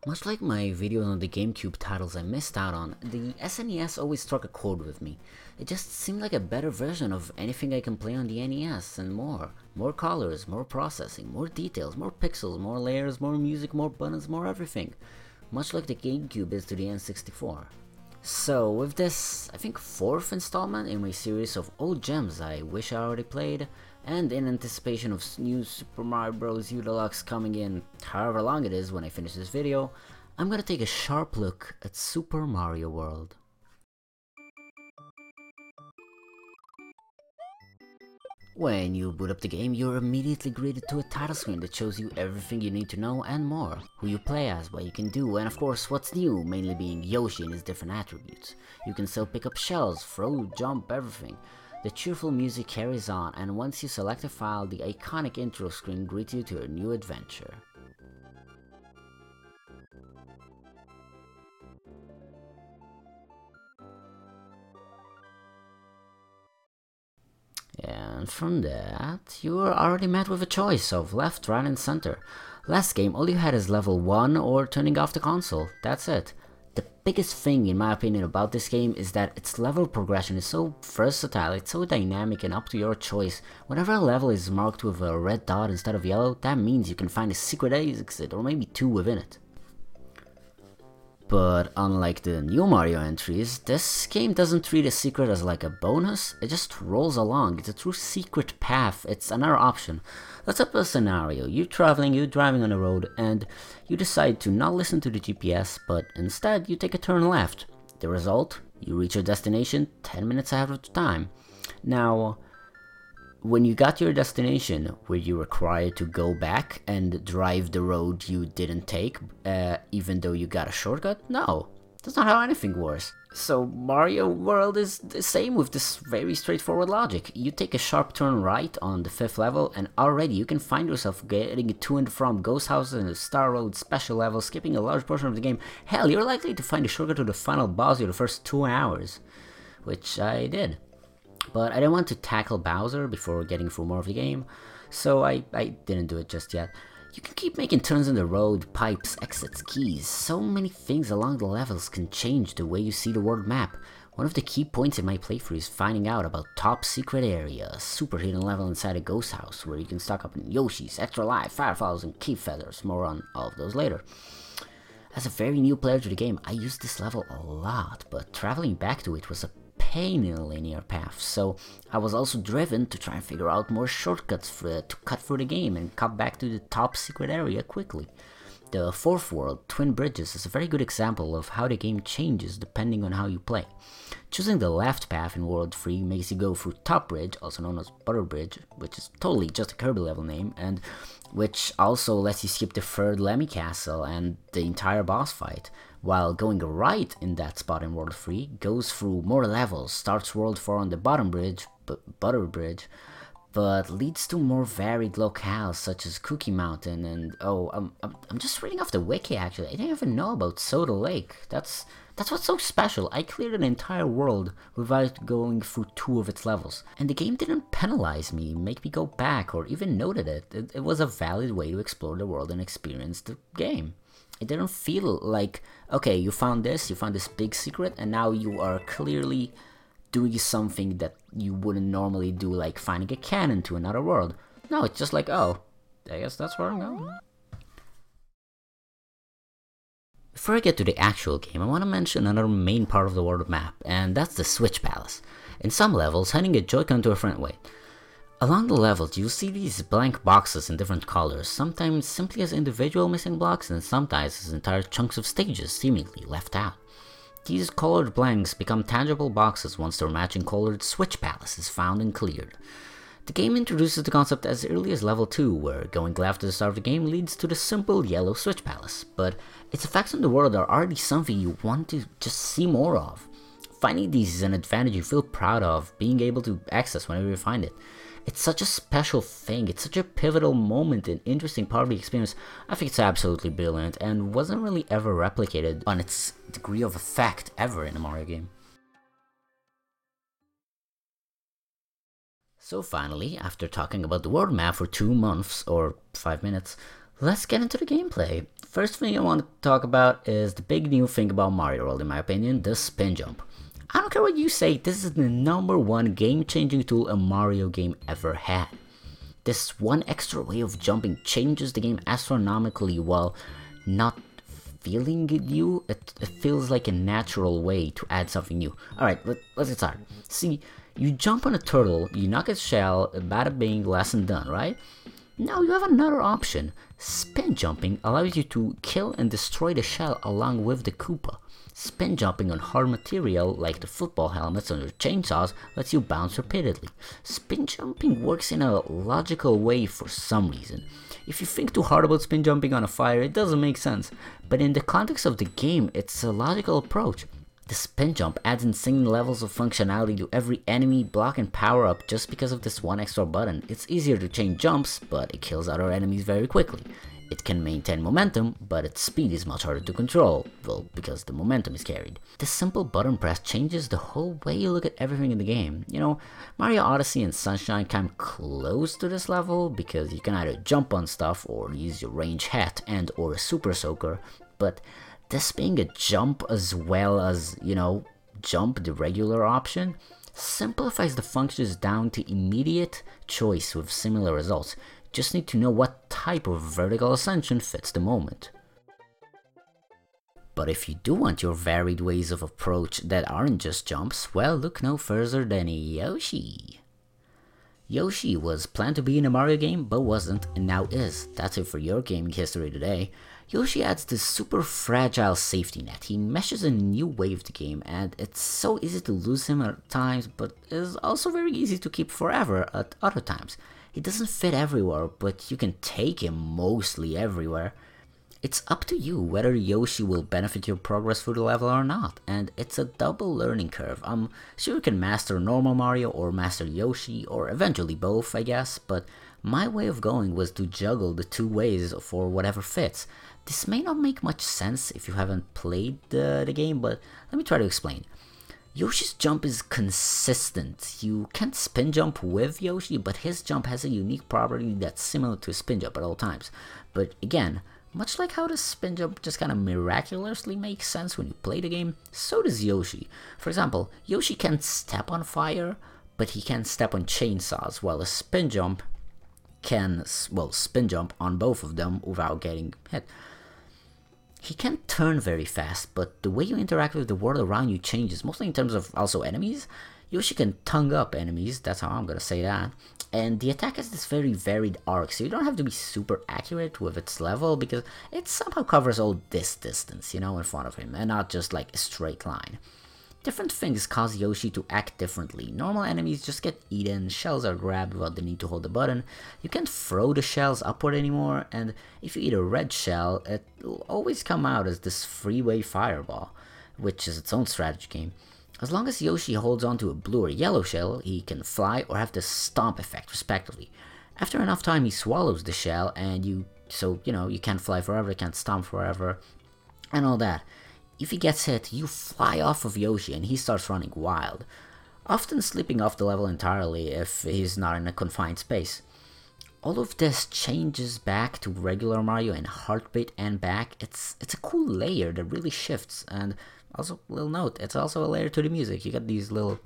Much like my videos on the GameCube titles I missed out on, the SNES always struck a chord with me. It just seemed like a better version of anything I can play on the NES and more. More colors, more processing, more details, more pixels, more layers, more music, more buttons, more everything. Much like the GameCube is to the N64. So with this, I think 4th installment in my series of old gems I wish I already played, and in anticipation of new Super Mario Bros. U Deluxe coming in however long it is when I finish this video, I'm gonna take a sharp look at Super Mario World. When you boot up the game, you're immediately greeted to a title screen that shows you everything you need to know and more. Who you play as, what you can do, and of course what's new, mainly being Yoshi and his different attributes. You can still pick up shells, throw, jump, everything. The cheerful music carries on, and once you select a file, the iconic intro screen greets you to a new adventure. And from that, you are already met with a choice of left, right and center. Last game, all you had is level 1 or turning off the console, that's it. The biggest thing in my opinion about this game is that its level progression is so versatile, it's so dynamic and up to your choice. Whenever a level is marked with a red dot instead of yellow, that means you can find a secret exit or maybe 2 within it. But unlike the new Mario entries, this game doesn't treat a secret as like a bonus, it just rolls along. It's a true secret path, it's another option. Let's up a scenario, you're driving on the road, and you decide to not listen to the GPS, but instead you take a turn left. The result? You reach your destination 10 minutes ahead of the time. Now, when you got to your destination, were you required to go back and drive the road you didn't take, even though you got a shortcut? No, that's not how anything works. So Mario World is the same with this very straightforward logic. You take a sharp turn right on the 5th level, and already you can find yourself getting to and from ghost houses and the Star Road special level, skipping a large portion of the game. Hell, you're likely to find a shortcut to the final boss in the first 2 hours, which I did. But I didn't want to tackle Bowser before getting through more of the game, so I didn't do it just yet. You can keep making turns in the road, pipes, exits, keys. So many things along the levels can change the way you see the world map. One of the key points in my playthrough is finding out about Top Secret Area, a super hidden level inside a ghost house where you can stock up on Yoshis, extra life, fireflies, and key feathers. More on all of those later. As a very new player to the game, I used this level a lot, but traveling back to it was a pain in a linear path, so I was also driven to try and figure out more shortcuts to cut through the game and cut back to the top secret area quickly. The 4th world, Twin Bridges, is a very good example of how the game changes depending on how you play. Choosing the left path in World 3 makes you go through Top Bridge, also known as Butter Bridge, which is totally just a Kirby level name, and which also lets you skip the 3rd Lemmy Castle and the entire boss fight, while going right in that spot in World 3 goes through more levels, starts World 4 on the bottom bridge, Butter Bridge, but leads to more varied locales such as Cookie Mountain and I'm just reading off the wiki actually. I didn't even know about Soda Lake. That's what's so special. I cleared an entire world without going through 2 of its levels, and the game didn't penalize me, make me go back, or even noted it. It was a valid way to explore the world and experience the game. It didn't feel like, okay, you found this big secret, and now you are clearly doing something that you wouldn't normally do, like finding a cannon to another world. No, it's just like, oh, I guess that's where I'm going. Before I get to the actual game, I want to mention another main part of the world map, and that's the Switch Palace. In some levels, handing a Joy-Con to a friend, wait. Along the levels, you'll see these blank boxes in different colors, sometimes simply as individual missing blocks, and sometimes as entire chunks of stages seemingly left out. These colored blanks become tangible boxes once their matching colored Switch Palace is found and cleared. The game introduces the concept as early as level 2, where going left at the start of the game leads to the simple yellow Switch Palace, but its effects on the world are already something you want to just see more of. Finding these is an advantage you feel proud of being able to access whenever you find it. It's such a special thing, it's such a pivotal moment and interesting part of the experience. I think it's absolutely brilliant and wasn't really ever replicated on its degree of effect ever in a Mario game. So finally, after talking about the world map for 2 months or 5 minutes, let's get into the gameplay. First thing I want to talk about is the big new thing about Mario World, in my opinion, the spin jump. I don't care what you say, this is the #1 game-changing tool a Mario game ever had. This one extra way of jumping changes the game astronomically while not feeling new. It feels like a natural way to add something new. Alright, let's get started. See, you jump on a turtle, you knock its shell, bada bing, lesson done, right? Now you have another option. Spin jumping allows you to kill and destroy the shell along with the Koopa. Spin jumping on hard material like the football helmets under chainsaws lets you bounce repeatedly. Spin jumping works in a logical way for some reason. If you think too hard about spin jumping on a fire, it doesn't make sense, but in the context of the game, it's a logical approach. The spin jump adds insane levels of functionality to every enemy, block, and power up just because of this one extra button. It's easier to chain jumps, but it kills other enemies very quickly. It can maintain momentum, but its speed is much harder to control, well, because the momentum is carried. This simple button press changes the whole way you look at everything in the game. You know, Mario Odyssey and Sunshine come close to this level, because you can either jump on stuff or use your range hat and or a super soaker, but this being a jump as well as, you know, jump the regular option, simplifies the functions down to immediate choice with similar results. Just need to know what type of vertical ascension fits the moment. But if you do want your varied ways of approach that aren't just jumps, well, look no further than Yoshi. Yoshi was planned to be in a Mario game, but wasn't, and now is. That's it for your gaming history today. Yoshi adds this super fragile safety net. He meshes a new way of the game, and it's so easy to lose him at times, but is also very easy to keep forever at other times. He doesn't fit everywhere, but you can take him mostly everywhere. It's up to you whether Yoshi will benefit your progress through the level or not, and it's a double learning curve. I'm sure you can master normal Mario or master Yoshi, or eventually both, I guess, but my way of going was to juggle the two ways for whatever fits. This may not make much sense if you haven't played the game, but let me try to explain. Yoshi's jump is consistent. You can't spin jump with Yoshi, but his jump has a unique property that's similar to a spin jump at all times. But again, much like how the spin jump just kind of miraculously makes sense when you play the game, so does Yoshi. For example, Yoshi can step on fire, but he can't step on chainsaws, while a spin jump can, well, spin jump on both of them without getting hit. He can't turn very fast, but the way you interact with the world around you changes, mostly in terms of also enemies. Yoshi can tongue up enemies, that's how I'm gonna say that. And the attack has this very varied arc, so you don't have to be super accurate with its level, because it somehow covers all this distance, you know, in front of him, and not just like a straight line. Different things cause Yoshi to act differently. Normal enemies just get eaten, shells are grabbed without the need to hold the button, you can't throw the shells upward anymore, and if you eat a red shell, it'll always come out as this freeway fireball, which is its own strategy game. As long as Yoshi holds onto a blue or yellow shell, he can fly or have the stomp effect respectively. After enough time he swallows the shell, and you can't fly forever, can't stomp forever, and all that. If he gets hit, you fly off of Yoshi and he starts running wild, often slipping off the level entirely if he's not in a confined space. All of this changes back to regular Mario in heartbeat and back. It's a cool layer that really shifts, and also, little note, it's also a layer to the music. You got these little...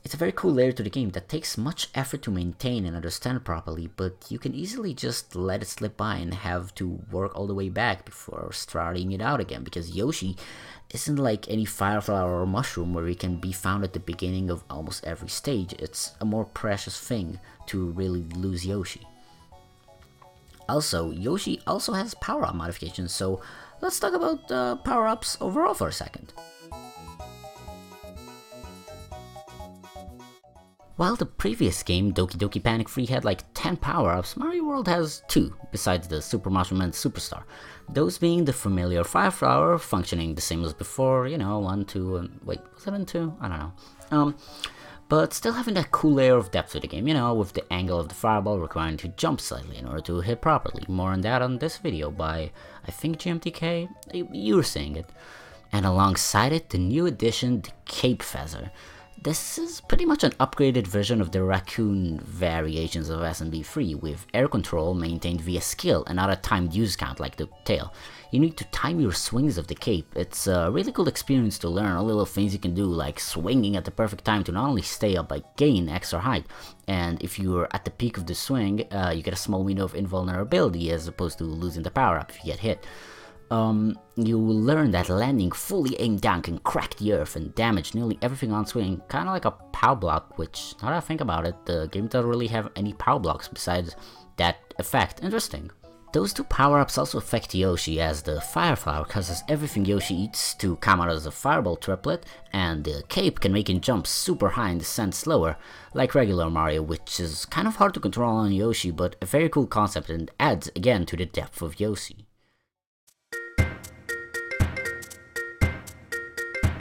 It's a very cool layer to the game that takes much effort to maintain and understand properly, but you can easily just let it slip by and have to work all the way back before starting it out again, because Yoshi isn't like any fire flower or mushroom where he can be found at the beginning of almost every stage. It's a more precious thing to really lose Yoshi. Also, Yoshi also has power-up modifications, so let's talk about power-ups overall for a second. While the previous game, Doki Doki Panic Free, had like 10 power-ups, Mario World has 2, besides the Super Mushroom and Superstar. Those being the familiar Fire Flower, functioning the same as before, you know, 1, 2, and wait, was it in 2? I don't know. But still having that cool layer of depth to the game, you know, with the angle of the fireball requiring to jump slightly in order to hit properly. More on that on this video by, I think, GMTK, you were saying it. And alongside it, the new addition, the Cape Feather. This is pretty much an upgraded version of the raccoon variations of SMB3, with air control maintained via skill and not a timed use count like the tail. You need to time your swings of the cape. It's a really cool experience to learn all little things you can do, like swinging at the perfect time to not only stay up but gain extra height. And if you're at the peak of the swing, you get a small window of invulnerability as opposed to losing the power up if you get hit. You will learn that landing fully aimed down can crack the earth and damage nearly everything on swing, kinda like a power block, which, now that I think about it, the game doesn't really have any power blocks besides that effect. Interesting. Those two power-ups also affect Yoshi, as the Fire Flower causes everything Yoshi eats to come out as a Fireball triplet, and the Cape can make him jump super high and descend slower, like regular Mario, which is kind of hard to control on Yoshi, but a very cool concept and adds again to the depth of Yoshi.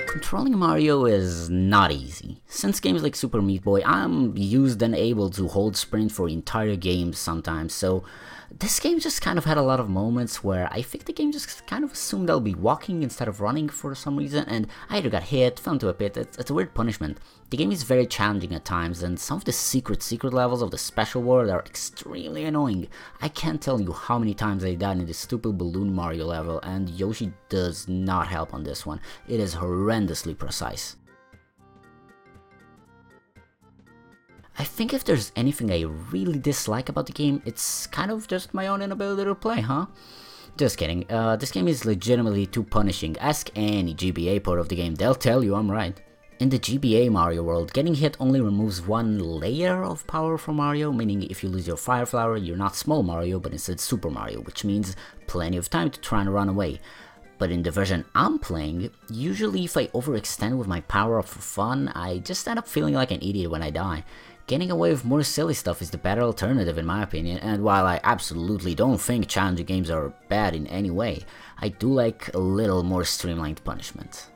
Controlling Mario is not easy. Since games like Super Meat Boy, I'm used and able to hold sprint for entire games sometimes, so this game just kind of had a lot of moments where I think the game just kind of assumed I'll be walking instead of running for some reason, and I either got hit, fell into a pit. It's a weird punishment. The game is very challenging at times, and some of the secret levels of the special world are extremely annoying. I can't tell you how many times I died in this stupid balloon Mario level, and Yoshi does not help on this one. It is horrendously precise. I think if there's anything I really dislike about the game, it's kind of just my own inability to play, huh? Just kidding, this game is legitimately too punishing. Ask any GBA port of the game, they'll tell you I'm right. In the GBA Mario world, getting hit only removes one layer of power from Mario, meaning if you lose your Fire Flower, you're not Small Mario, but instead Super Mario, which means plenty of time to try and run away. But in the version I'm playing, usually if I overextend with my power-up for fun, I just end up feeling like an idiot when I die. Getting away with more silly stuff is the better alternative in my opinion, and while I absolutely don't think challenging games are bad in any way, I do like a little more streamlined punishment.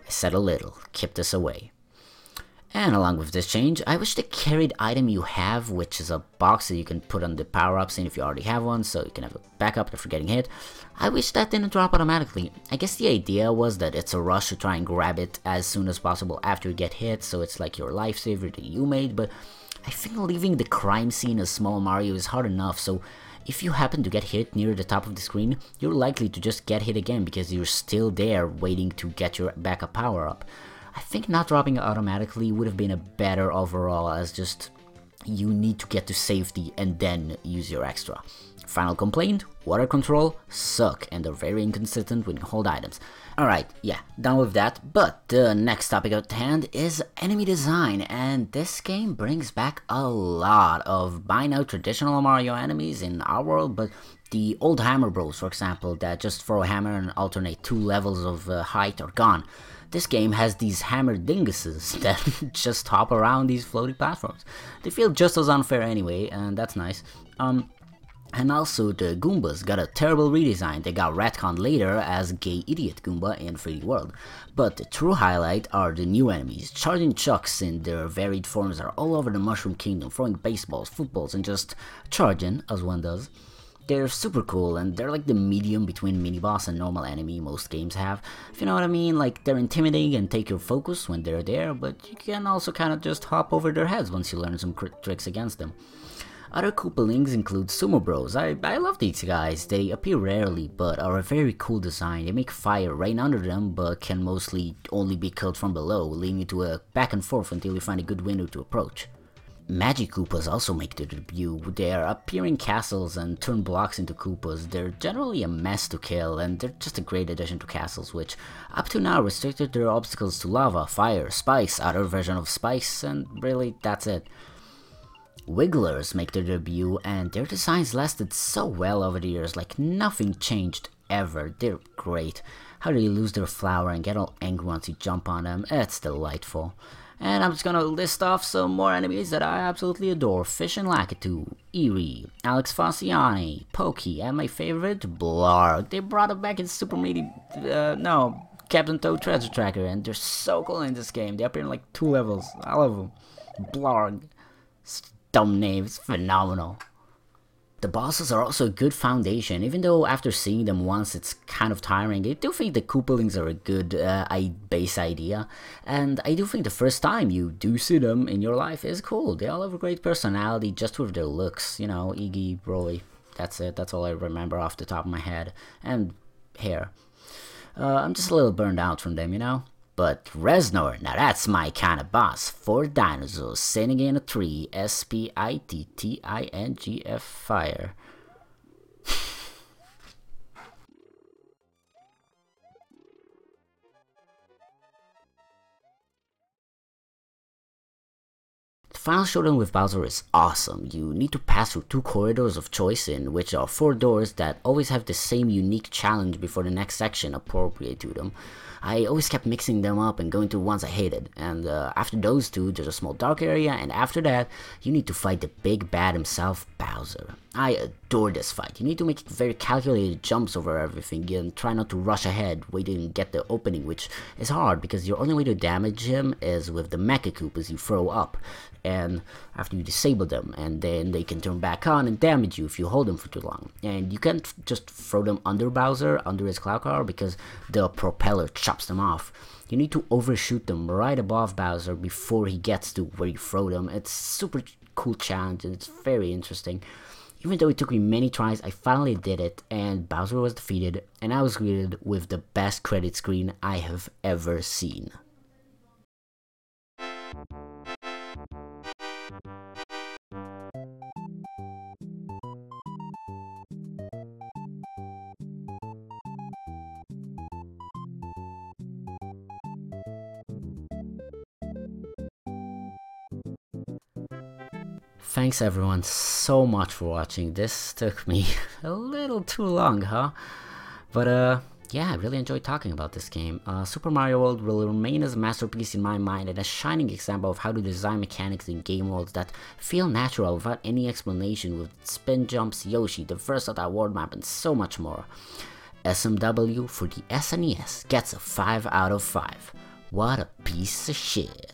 I said a little, keep this away. And along with this change, I wish the carried item you have, which is a box that you can put on the power-ups in if you already have one, so you can have a backup after getting hit, I wish that didn't drop automatically. I guess the idea was that it's a rush to try and grab it as soon as possible after you get hit, so it's like your lifesaver that you made, but I think leaving the crime scene as Small Mario is hard enough, so if you happen to get hit near the top of the screen, you're likely to just get hit again because you're still there waiting to get your backup power-up. I think not dropping it automatically would have been a better overall, as just you need to get to safety and then use your extra. Final complaint, water control suck and are very inconsistent when you hold items. Alright, yeah, done with that, but the next topic at hand is enemy design, and this game brings back a lot of by now traditional Mario enemies in our world, but the old Hammer Bros, for example, that just throw a hammer and alternate two levels of height are gone. This game has these hammer dinguses that just hop around these floating platforms. They feel just as unfair anyway, and that's nice. And also the Goombas got a terrible redesign. They got retconned later as Gay Idiot Goomba in 3D World. But the true highlight are the new enemies. Charging Chucks in their varied forms are all over the Mushroom Kingdom, throwing baseballs, footballs, and just charging as one does. They're super cool, and they're like the medium between mini-boss and normal enemy most games have. If you know what I mean, like they're intimidating and take your focus when they're there, but you can also kind of just hop over their heads once you learn some tricks against them. Other Koopalings include Sumo Bros. I love these guys. They appear rarely, but are a very cool design. They make fire rain under them, but can mostly only be killed from below, leading you to a back and forth until you find a good window to approach. Magic Koopas also make their debut. They appear in castles and turn blocks into Koopas. They're generally a mess to kill, and they're just a great addition to castles, which up to now restricted their obstacles to lava, fire, spice, other version of spice, and really that's it. Wigglers make their debut, and their designs lasted so well over the years, like nothing changed ever. They're great. How they lose their flower and get all angry once you jump on them, it's delightful. And I'm just gonna list off some more enemies that I absolutely adore. Fish and Lakitu, Eerie, Alex Fossiani, Pokey, and my favorite, Blarg. They brought it back in Captain Toad Treasure Tracker, and they're so cool in this game. They appear in like 2 levels. I love them. Blarg. Dumb name, it's phenomenal. The bosses are also a good foundation, even though after seeing them once it's kind of tiring. I do think the Koopalings are a good base idea, and I do think the first time you do see them in your life is cool. They all have a great personality just with their looks, you know, Iggy, Broly, that's it, that's all I remember off the top of my head, and hair. I'm just a little burned out from them, you know? But Reznor, now that's my kind of boss. 4 dinosaurs sitting in a tree. Spittingf fire. The final showdown with Bowser is awesome. You need to pass through 2 corridors of choice in which are 4 doors that always have the same unique challenge before the next section appropriate to them. I always kept mixing them up and going to ones I hated, and after those 2 there's a small dark area, and after that you need to fight the big bad himself, Bowser. I adore this fight. You need to make very calculated jumps over everything and try not to rush ahead, waiting to get the opening, which is hard because your only way to damage him is with the Mecha Koopas you throw up, and after you disable them, and then they can turn back on and damage you if you hold them for too long. And you can't just throw them under Bowser, under his Cloud Car, because the propeller chops them off. You need to overshoot them right above Bowser before he gets to where you throw them. It's super cool challenge and it's very interesting. Even though it took me many tries, I finally did it, and Bowser was defeated, and I was greeted with the best credit screen I have ever seen. Thanks everyone so much for watching. This took me a little too long, huh? But yeah, I really enjoyed talking about this game. Super Mario World will remain as a masterpiece in my mind and a shining example of how to design mechanics in game worlds that feel natural without any explanation, with spin jumps, Yoshi, the versatile world map, and so much more. SMW for the SNES gets a 5 out of 5. What a piece of shit.